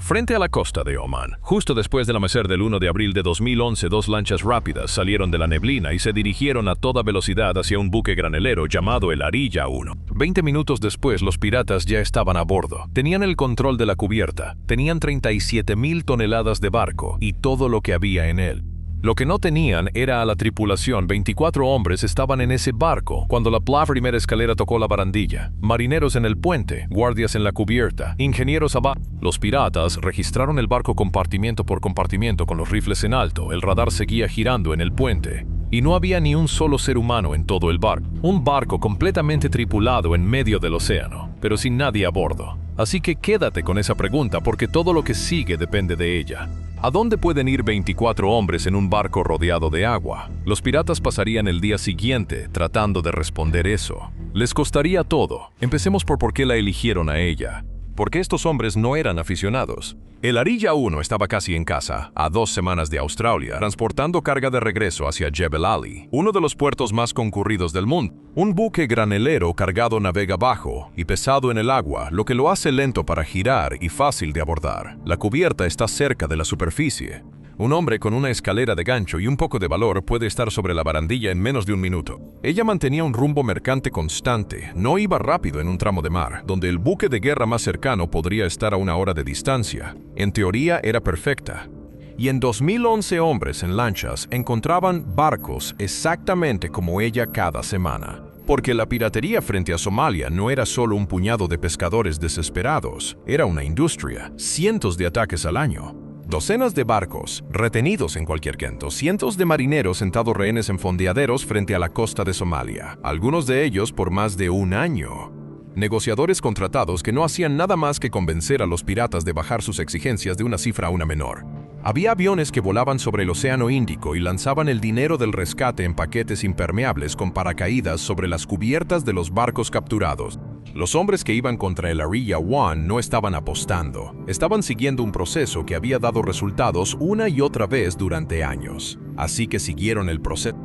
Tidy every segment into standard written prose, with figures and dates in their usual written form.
frente a la costa de Omán. Justo después del amanecer del 1 de abril de 2011, dos lanchas rápidas salieron de la neblina y se dirigieron a toda velocidad hacia un buque granelero llamado el Arilla 1. 20 minutos después, los piratas ya estaban a bordo. Tenían el control de la cubierta, tenían 37,000 toneladas de barco y todo lo que había en él. Lo que no tenían era a la tripulación. 24 hombres estaban en ese barco cuando la primera escalera tocó la barandilla. Marineros en el puente, guardias en la cubierta, ingenieros abajo. Los piratas registraron el barco compartimiento por compartimiento con los rifles en alto. El radar seguía girando en el puente. Y no había ni un solo ser humano en todo el barco. Un barco completamente tripulado en medio del océano, pero sin nadie a bordo. Así que quédate con esa pregunta porque todo lo que sigue depende de ella. ¿A dónde pueden ir 24 hombres en un barco rodeado de agua? Los piratas pasarían el día siguiente tratando de responder eso. Les costaría todo. Empecemos por qué la eligieron a ella. Porque estos hombres no eran aficionados. El Arilla 1 estaba casi en casa, a 2 semanas de Australia, transportando carga de regreso hacia Jebel Ali, uno de los puertos más concurridos del mundo. Un buque granelero cargado navega bajo y pesado en el agua, lo que lo hace lento para girar y fácil de abordar. La cubierta está cerca de la superficie. Un hombre con una escalera de gancho y un poco de valor puede estar sobre la barandilla en menos de un minuto. Ella mantenía un rumbo mercante constante, no iba rápido en un tramo de mar, donde el buque de guerra más cercano podría estar a 1 hora de distancia. En teoría era perfecta. Y en 2011 hombres en lanchas encontraban barcos exactamente como ella cada semana. Porque la piratería frente a Somalia no era solo un puñado de pescadores desesperados, era una industria, cientos de ataques al año. Docenas de barcos, retenidos en cualquier canto, cientos de marineros sentados rehenes en fondeaderos frente a la costa de Somalia, algunos de ellos por más de 1 año. Negociadores contratados que no hacían nada más que convencer a los piratas de bajar sus exigencias de una cifra a una menor. Había aviones que volaban sobre el Océano Índico y lanzaban el dinero del rescate en paquetes impermeables con paracaídas sobre las cubiertas de los barcos capturados. Los hombres que iban contra el Arilla 1 no estaban apostando, estaban siguiendo un proceso que había dado resultados una y otra vez durante años. Así que siguieron el proceso.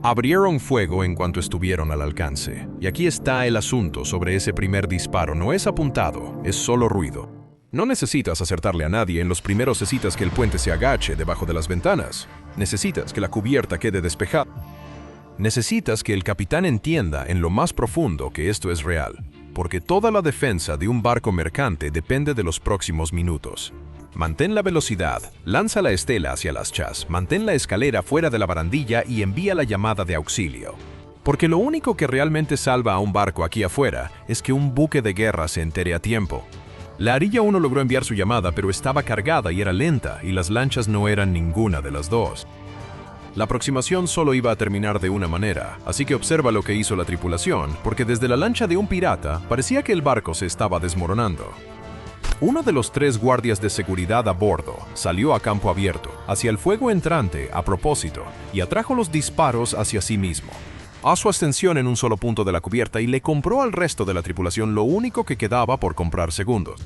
Abrieron fuego en cuanto estuvieron al alcance. Y aquí está el asunto sobre ese primer disparo. No es apuntado, es solo ruido. No necesitas acertarle a nadie. En los primeros necesitas que el puente se agache debajo de las ventanas. Necesitas que la cubierta quede despejada. Necesitas que el capitán entienda en lo más profundo que esto es real. Porque toda la defensa de un barco mercante depende de los próximos minutos. Mantén la velocidad, lanza la estela hacia las chas, mantén la escalera fuera de la barandilla y envía la llamada de auxilio. Porque lo único que realmente salva a un barco aquí afuera es que un buque de guerra se entere a tiempo. La Arilla 1 logró enviar su llamada, pero estaba cargada y era lenta, y las lanchas no eran ninguna de las dos. La aproximación solo iba a terminar de una manera, así que observa lo que hizo la tripulación, porque desde la lancha de un pirata parecía que el barco se estaba desmoronando. Uno de los 3 guardias de seguridad a bordo salió a campo abierto, hacia el fuego entrante a propósito, y atrajo los disparos hacia sí mismo. A su ascensión en un solo punto de la cubierta y le compró al resto de la tripulación lo único que quedaba por comprar segundos.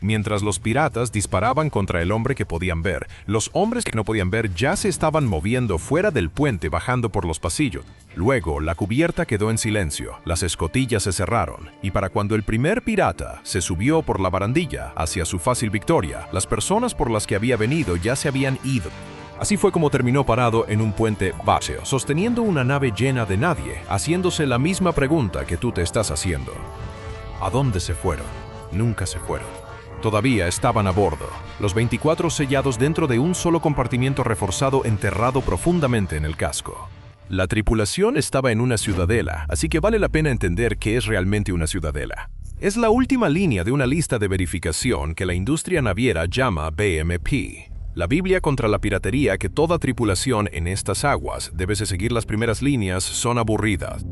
Mientras los piratas disparaban contra el hombre que podían ver, los hombres que no podían ver ya se estaban moviendo fuera del puente bajando por los pasillos. Luego, la cubierta quedó en silencio, las escotillas se cerraron, y para cuando el primer pirata se subió por la barandilla hacia su fácil victoria, las personas por las que había venido ya se habían ido. Así fue como terminó parado en un puente vacío, sosteniendo una nave llena de nadie, haciéndose la misma pregunta que tú te estás haciendo. ¿A dónde se fueron? Nunca se fueron. Todavía estaban a bordo, los 24 sellados dentro de un solo compartimiento reforzado enterrado profundamente en el casco. La tripulación estaba en una ciudadela, así que vale la pena entender qué es realmente una ciudadela. Es la última línea de una lista de verificación que la industria naviera llama BMP. La Biblia contra la piratería que toda tripulación en estas aguas debe seguir. Las primeras líneas son aburridas.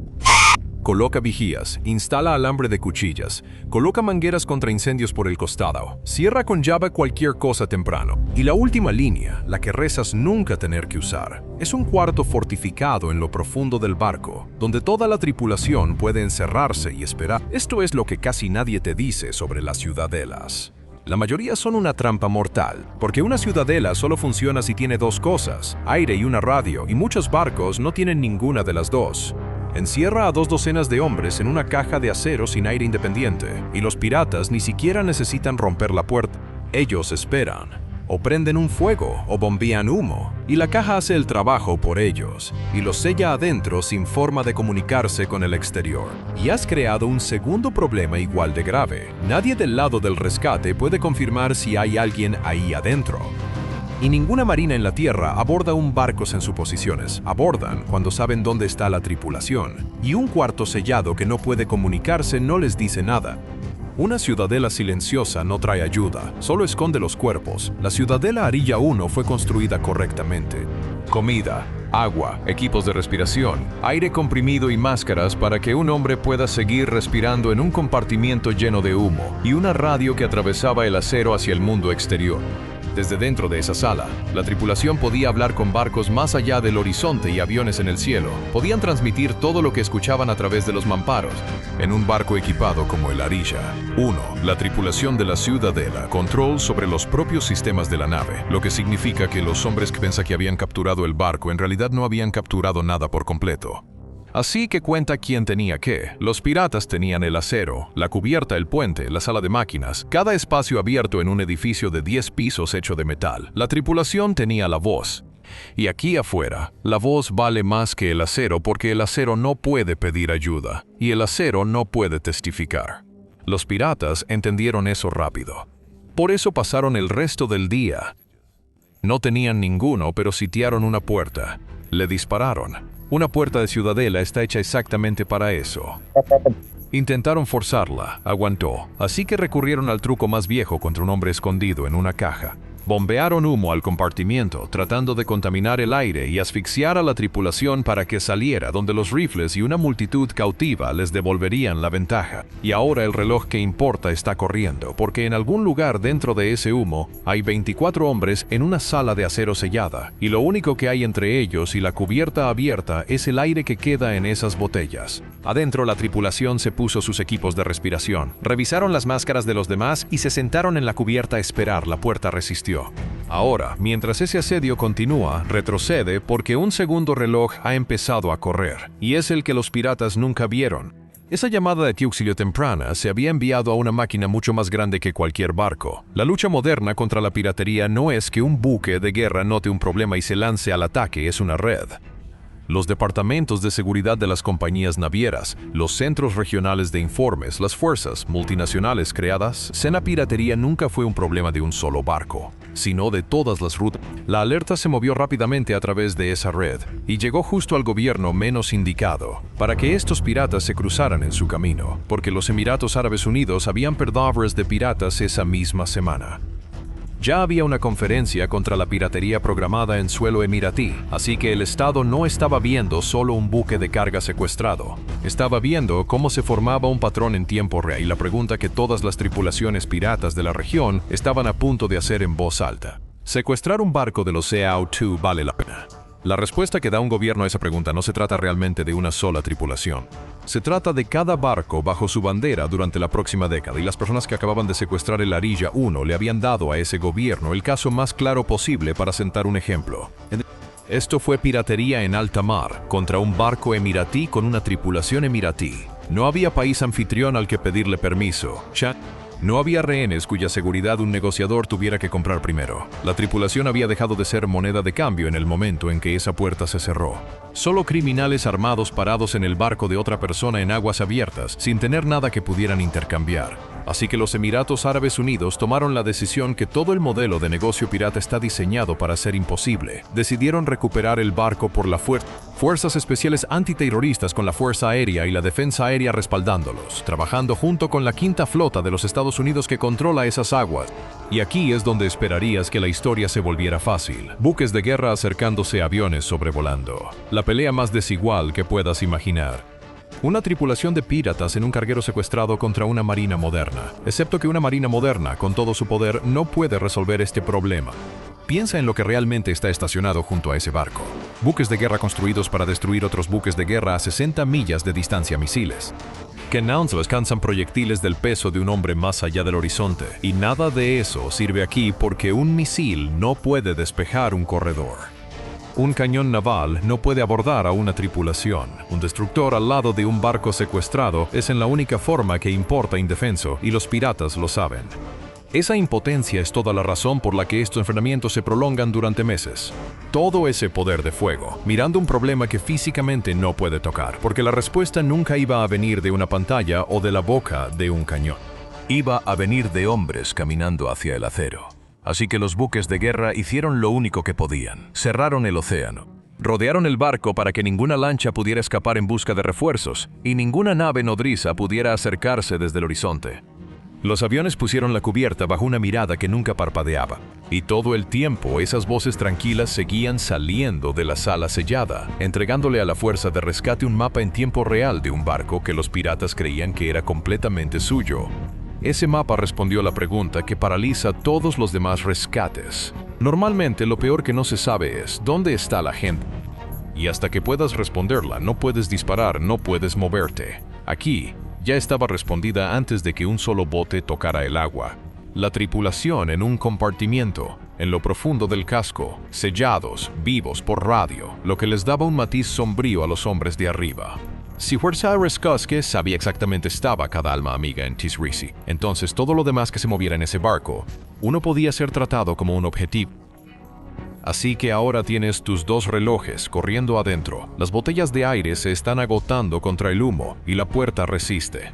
Coloca vigías, instala alambre de cuchillas, coloca mangueras contra incendios por el costado, cierra con llave cualquier cosa temprano. Y la última línea, la que rezas nunca tener que usar, es un cuarto fortificado en lo profundo del barco, donde toda la tripulación puede encerrarse y esperar. Esto es lo que casi nadie te dice sobre las ciudadelas. La mayoría son una trampa mortal, porque una ciudadela solo funciona si tiene 2 cosas, aire y una radio, y muchos barcos no tienen ninguna de las dos. Encierra a 2 docenas de hombres en una caja de acero sin aire independiente, y los piratas ni siquiera necesitan romper la puerta. Ellos esperan, o prenden un fuego, o bombean humo, y la caja hace el trabajo por ellos, y los sella adentro sin forma de comunicarse con el exterior. Y has creado un segundo problema igual de grave. Nadie del lado del rescate puede confirmar si hay alguien ahí adentro. Y ninguna marina en la Tierra aborda un barco en sus posiciones. Abordan cuando saben dónde está la tripulación. Y un cuarto sellado que no puede comunicarse no les dice nada. Una ciudadela silenciosa no trae ayuda, solo esconde los cuerpos. La ciudadela Arilla 1 fue construida correctamente. Comida, agua, equipos de respiración, aire comprimido y máscaras para que un hombre pueda seguir respirando en un compartimiento lleno de humo, y una radio que atravesaba el acero hacia el mundo exterior. Desde dentro de esa sala, la tripulación podía hablar con barcos más allá del horizonte y aviones en el cielo. Podían transmitir todo lo que escuchaban a través de los mamparos. En un barco equipado como el Arilla 1, la tripulación de la Ciudadela control sobre los propios sistemas de la nave, lo que significa que los hombres que pensaban que habían capturado el barco en realidad no habían capturado nada por completo. Así que cuenta quién tenía qué. Los piratas tenían el acero, la cubierta, el puente, la sala de máquinas, cada espacio abierto en un edificio de 10 pisos hecho de metal. La tripulación tenía la voz. Y aquí afuera, la voz vale más que el acero porque el acero no puede pedir ayuda, y el acero no puede testificar. Los piratas entendieron eso rápido. Por eso pasaron el resto del día. No tenían ninguno, pero sitiaron una puerta. Le dispararon. Una puerta de ciudadela está hecha exactamente para eso. Intentaron forzarla, aguantó, así que recurrieron al truco más viejo contra un hombre escondido en una caja. Bombearon humo al compartimiento, tratando de contaminar el aire y asfixiar a la tripulación para que saliera, donde los rifles y una multitud cautiva les devolverían la ventaja. Y ahora el reloj que importa está corriendo, porque en algún lugar dentro de ese humo hay 24 hombres en una sala de acero sellada, y lo único que hay entre ellos y la cubierta abierta es el aire que queda en esas botellas. Adentro la tripulación se puso sus equipos de respiración, revisaron las máscaras de los demás y se sentaron en la cubierta a esperar. La puerta resistió. Ahora, mientras ese asedio continúa, retrocede porque un segundo reloj ha empezado a correr, y es el que los piratas nunca vieron. Esa llamada de auxilio temprana se había enviado a una máquina mucho más grande que cualquier barco. La lucha moderna contra la piratería no es que un buque de guerra note un problema y se lance al ataque, es una red. Los departamentos de seguridad de las compañías navieras, los centros regionales de informes, las fuerzas multinacionales creadas, la piratería nunca fue un problema de un solo barco, sino de todas las rutas. La alerta se movió rápidamente a través de esa red y llegó justo al gobierno menos indicado para que estos piratas se cruzaran en su camino, porque los Emiratos Árabes Unidos habían perdido de piratas esa misma semana. Ya había una conferencia contra la piratería programada en suelo emiratí, así que el Estado no estaba viendo solo un buque de carga secuestrado. Estaba viendo cómo se formaba un patrón en tiempo real y la pregunta que todas las tripulaciones piratas de la región estaban a punto de hacer en voz alta. ¿Secuestrar un barco del Océano 2 vale la pena? La respuesta que da un gobierno a esa pregunta no se trata realmente de una sola tripulación. Se trata de cada barco bajo su bandera durante la próxima década, y las personas que acababan de secuestrar el Arilla 1 le habían dado a ese gobierno el caso más claro posible para sentar un ejemplo. Esto fue piratería en alta mar, contra un barco emiratí con una tripulación emiratí. No había país anfitrión al que pedirle permiso. No había rehenes cuya seguridad un negociador tuviera que comprar primero. La tripulación había dejado de ser moneda de cambio en el momento en que esa puerta se cerró. Solo criminales armados parados en el barco de otra persona en aguas abiertas, sin tener nada que pudieran intercambiar. Así que los Emiratos Árabes Unidos tomaron la decisión que todo el modelo de negocio pirata está diseñado para ser imposible. Decidieron recuperar el barco por la fuerzas especiales antiterroristas con la Fuerza Aérea y la Defensa Aérea respaldándolos, trabajando junto con la Quinta Flota de los Estados Unidos que controla esas aguas. Y aquí es donde esperarías que la historia se volviera fácil. Buques de guerra acercándose a aviones sobrevolando. La pelea más desigual que puedas imaginar. Una tripulación de piratas en un carguero secuestrado contra una marina moderna. Excepto que una marina moderna, con todo su poder, no puede resolver este problema. Piensa en lo que realmente está estacionado junto a ese barco. Buques de guerra construidos para destruir otros buques de guerra a 60 millas de distancia, misiles. Que no alcanzan proyectiles del peso de un hombre más allá del horizonte. Y nada de eso sirve aquí porque un misil no puede despejar un corredor. Un cañón naval no puede abordar a una tripulación. Un destructor al lado de un barco secuestrado es en la única forma que importa indefenso, y los piratas lo saben. Esa impotencia es toda la razón por la que estos enfrentamientos se prolongan durante meses. Todo ese poder de fuego, mirando un problema que físicamente no puede tocar, porque la respuesta nunca iba a venir de una pantalla o de la boca de un cañón. Iba a venir de hombres caminando hacia el acero. Así que los buques de guerra hicieron lo único que podían. Cerraron el océano. Rodearon el barco para que ninguna lancha pudiera escapar en busca de refuerzos y ninguna nave nodriza pudiera acercarse desde el horizonte. Los aviones pusieron la cubierta bajo una mirada que nunca parpadeaba, y todo el tiempo esas voces tranquilas seguían saliendo de la sala sellada, entregándole a la fuerza de rescate un mapa en tiempo real de un barco que los piratas creían que era completamente suyo. Ese mapa respondió la pregunta que paraliza todos los demás rescates. Normalmente lo peor que no se sabe es ¿dónde está la gente? Y hasta que puedas responderla, no puedes disparar, no puedes moverte. Aquí, ya estaba respondida antes de que un solo bote tocara el agua. La tripulación en un compartimiento, en lo profundo del casco, sellados, vivos por radio, lo que les daba un matiz sombrío a los hombres de arriba. Si Fuerza Rescosque sabía exactamente estaba cada alma amiga en Tisrisi, entonces todo lo demás que se moviera en ese barco, uno podía ser tratado como un objetivo. Así que ahora tienes tus dos relojes corriendo adentro, las botellas de aire se están agotando contra el humo y la puerta resiste.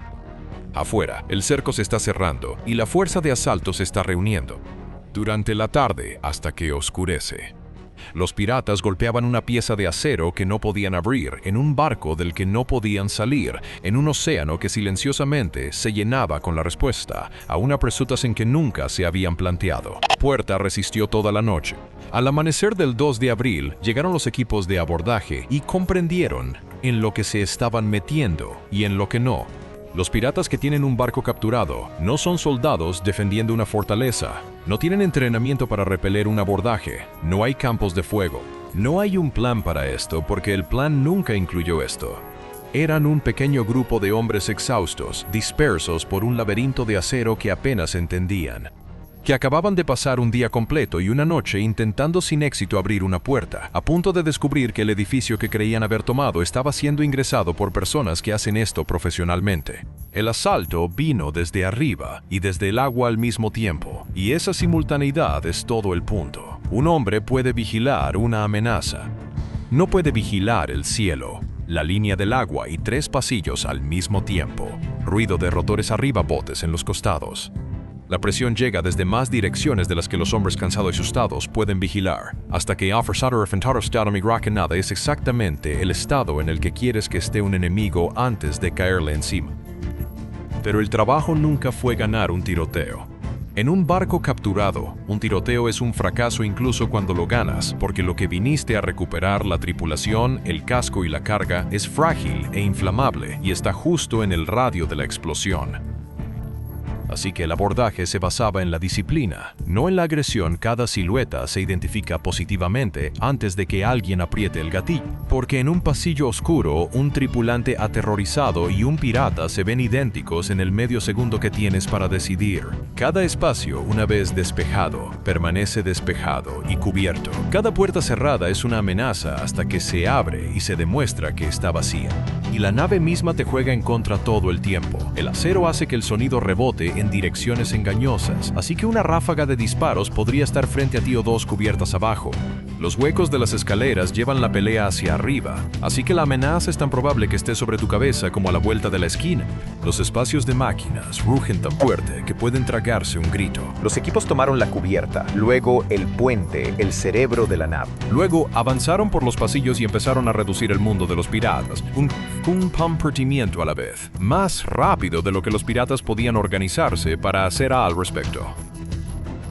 Afuera, el cerco se está cerrando y la fuerza de asalto se está reuniendo. Durante la tarde, hasta que oscurece. Los piratas golpeaban una pieza de acero que no podían abrir, en un barco del que no podían salir, en un océano que silenciosamente se llenaba con la respuesta a una pregunta en que nunca se habían planteado. La puerta resistió toda la noche. Al amanecer del 2 de abril, llegaron los equipos de abordaje y comprendieron en lo que se estaban metiendo y en lo que no. Los piratas que tienen un barco capturado no son soldados defendiendo una fortaleza, no tienen entrenamiento para repeler un abordaje, no hay campos de fuego. No hay un plan para esto porque el plan nunca incluyó esto. Eran un pequeño grupo de hombres exhaustos, dispersos por un laberinto de acero que apenas entendían, que acababan de pasar un día completo y una noche intentando sin éxito abrir una puerta, a punto de descubrir que el edificio que creían haber tomado estaba siendo ingresado por personas que hacen esto profesionalmente. El asalto vino desde arriba y desde el agua al mismo tiempo, y esa simultaneidad es todo el punto. Un hombre puede vigilar una amenaza. No puede vigilar el cielo, la línea del agua y 3 pasillos al mismo tiempo. Ruido de rotores arriba, botes en los costados. La presión llega desde más direcciones de las que los hombres cansados y asustados pueden vigilar, hasta que enfrentar estado migrante nada es exactamente el estado en el que quieres que esté un enemigo antes de caerle encima. Pero el trabajo nunca fue ganar un tiroteo. En un barco capturado, un tiroteo es un fracaso incluso cuando lo ganas, porque lo que viniste a recuperar, la tripulación, el casco y la carga, es frágil e inflamable y está justo en el radio de la explosión. Así que el abordaje se basaba en la disciplina, no en la agresión. Cada silueta se identifica positivamente antes de que alguien apriete el gatillo, porque en un pasillo oscuro, un tripulante aterrorizado y un pirata se ven idénticos en el medio segundo que tienes para decidir. Cada espacio, una vez despejado, permanece despejado y cubierto. Cada puerta cerrada es una amenaza hasta que se abre y se demuestra que está vacía. Y la nave misma te juega en contra todo el tiempo. El acero hace que el sonido rebote en direcciones engañosas, así que una ráfaga de disparos podría estar frente a ti o 2 cubiertas abajo. Los huecos de las escaleras llevan la pelea hacia arriba, así que la amenaza es tan probable que esté sobre tu cabeza como a la vuelta de la esquina. Los espacios de máquinas rugen tan fuerte que pueden tragarse un grito. Los equipos tomaron la cubierta, luego el puente, el cerebro de la nave. Luego avanzaron por los pasillos y empezaron a reducir el mundo de los piratas, un compartimiento a la vez, más rápido de lo que los piratas podían organizarse para hacer al respecto.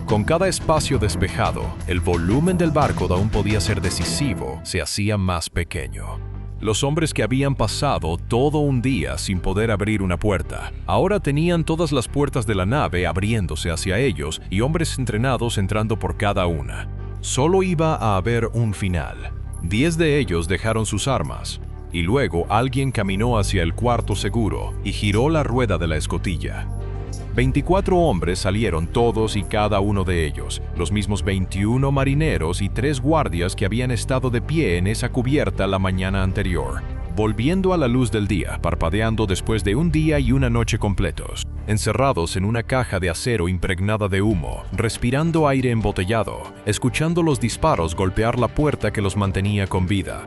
Con cada espacio despejado, el volumen del barco aún podía ser decisivo, se hacía más pequeño. Los hombres que habían pasado todo un día sin poder abrir una puerta, ahora tenían todas las puertas de la nave abriéndose hacia ellos y hombres entrenados entrando por cada una. Solo iba a haber un final. 10 de ellos dejaron sus armas, y luego alguien caminó hacia el cuarto seguro y giró la rueda de la escotilla. 24 hombres salieron, todos y cada uno de ellos, los mismos 21 marineros y 3 guardias que habían estado de pie en esa cubierta la mañana anterior, volviendo a la luz del día, parpadeando después de un día y una noche completos. encerrados en una caja de acero impregnada de humo, respirando aire embotellado, escuchando los disparos golpear la puerta que los mantenía con vida.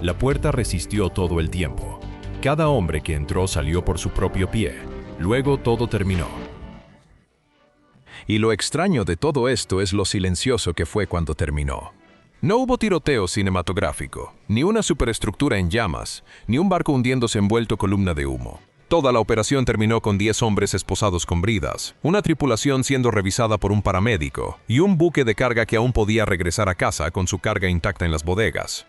La puerta resistió todo el tiempo. Cada hombre que entró salió por su propio pie. Luego todo terminó. Y lo extraño de todo esto es lo silencioso que fue cuando terminó. No hubo tiroteo cinematográfico, ni una superestructura en llamas, ni un barco hundiéndose envuelto columna de humo. Toda la operación terminó con 10 hombres esposados con bridas, una tripulación siendo revisada por un paramédico y un buque de carga que aún podía regresar a casa con su carga intacta en las bodegas.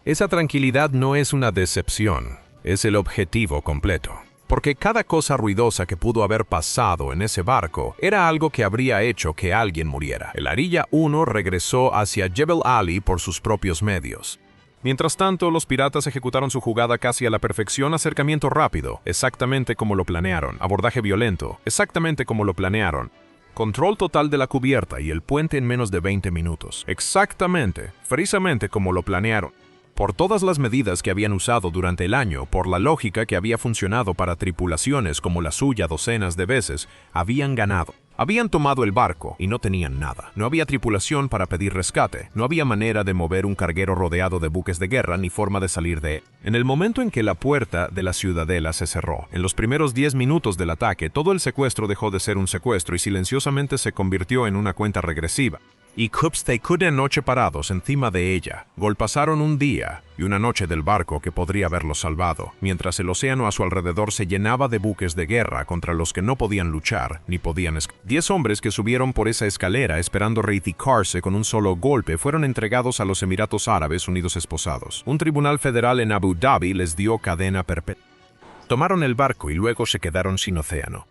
Esa tranquilidad no es una decepción, es el objetivo completo. Porque cada cosa ruidosa que pudo haber pasado en ese barco era algo que habría hecho que alguien muriera. El Arilla 1 regresó hacia Jebel Ali por sus propios medios. Mientras tanto, los piratas ejecutaron su jugada casi a la perfección: acercamiento rápido, exactamente como lo planearon; abordaje violento, exactamente como lo planearon; control total de la cubierta y el puente en menos de 20 minutos, exactamente, precisamente como lo planearon. Por todas las medidas que habían usado durante el año, por la lógica que había funcionado para tripulaciones como la suya docenas de veces, habían ganado. Habían tomado el barco y no tenían nada. No había tripulación para pedir rescate. No había manera de mover un carguero rodeado de buques de guerra ni forma de salir de él. En el momento en que la puerta de la ciudadela se cerró, en los primeros 10 minutos del ataque, todo el secuestro dejó de ser un secuestro y silenciosamente se convirtió en una cuenta regresiva. Y queda noche parados encima de ella. Golpazaron un día y una noche del barco que podría haberlos salvado, mientras el océano a su alrededor se llenaba de buques de guerra contra los que no podían luchar ni podían escapar. 10 hombres que subieron por esa escalera esperando reivindicarse con un solo golpe fueron entregados a los Emiratos Árabes Unidos esposados. Un tribunal federal en Abu Dhabi les dio cadena perpetua. Tomaron el barco y luego se quedaron sin océano.